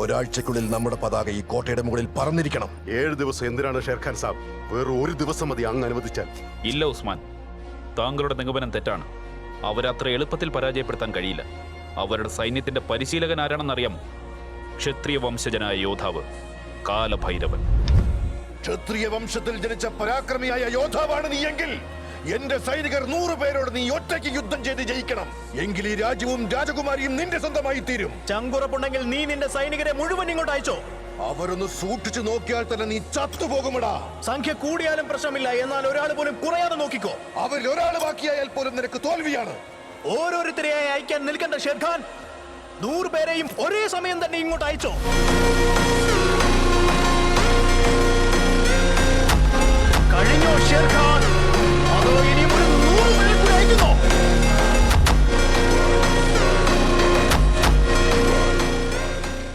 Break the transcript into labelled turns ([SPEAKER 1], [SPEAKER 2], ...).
[SPEAKER 1] ഒരാഴ്ചക്കുള്ളിൽ നമ്മുടെ പതാക ഈ കോട്ടയുടെ മുകളിൽ പറന്നിരിക്കണം.
[SPEAKER 2] 7 ദിവസം എന്തിനാണ് ഷേർഖാൻ സാബ്? വേറെ ഒരു ദിവസം മതി അങ്ങ് അനുവദിച്ചാൽ.
[SPEAKER 3] ഇല്ല ഉസ്മാൻ, താങ്കളുടെ നിഗമനം തെറ്റാണ്. അവരത്ര എളുപ്പത്തിൽ പരാജയപ്പെടുത്താൻ കഴിയില്ല. അവരുടെ സൈന്യത്തിന്റെ പരിശീലകൻ ആരാണെന്നറിയാം? ക്ഷത്രിയ വംശജനായ യോദ്ധാവ് കാലഭൈരവൻ.
[SPEAKER 1] ക്ഷത്രിയ വംശത്തിൽ ജനിച്ച പരാക്രമിയായ യോദ്ധാവാണ് നീ എങ്കിൽ എന്റെ സൈനികർ 100 പേരോട് നീ ഒറ്റയ്ക്ക് യുദ്ധം ചെയ്ത് ജയിക്കണം. എങ്കിൽ ഈ രാജ്യവും രാജകുമാരിയും നിന്റെ സ്വന്തമായി തീരും.
[SPEAKER 4] ചങ്കുറപ്പുണ്ടെങ്കിൽ നീ നിന്റെ സൈനികരെ മുഴുവൻ ഇങ്ങോട്ട് അയച്ചോ.
[SPEAKER 1] അവരൊന്ന് സൂക്ഷിച്ചു നോക്കിയാൽ തന്നെ നീ ചത്തുപോകുമടാ.
[SPEAKER 4] സംഖ്യ കൂടിയാലും പ്രശ്നമില്ല, എന്നാൽ ഒരാൾ പോലും കുറയാതെ നോക്കിക്കോ.
[SPEAKER 1] അവരിൽ ഒരാൾ ബാക്കിയായാൽ പോലും നിനക്ക് തോൽവിയാണ്.
[SPEAKER 4] ഓരോരുത്തരെയായി അയക്കാൻ നിൽക്കേണ്ട ഷേർഖാൻ, 100 പേരെയും ഒരേ സമയം തന്നെ ഇങ്ങോട്ട് അയച്ചോ. കഴിഞ്ഞോ ഷേർഖാൻ?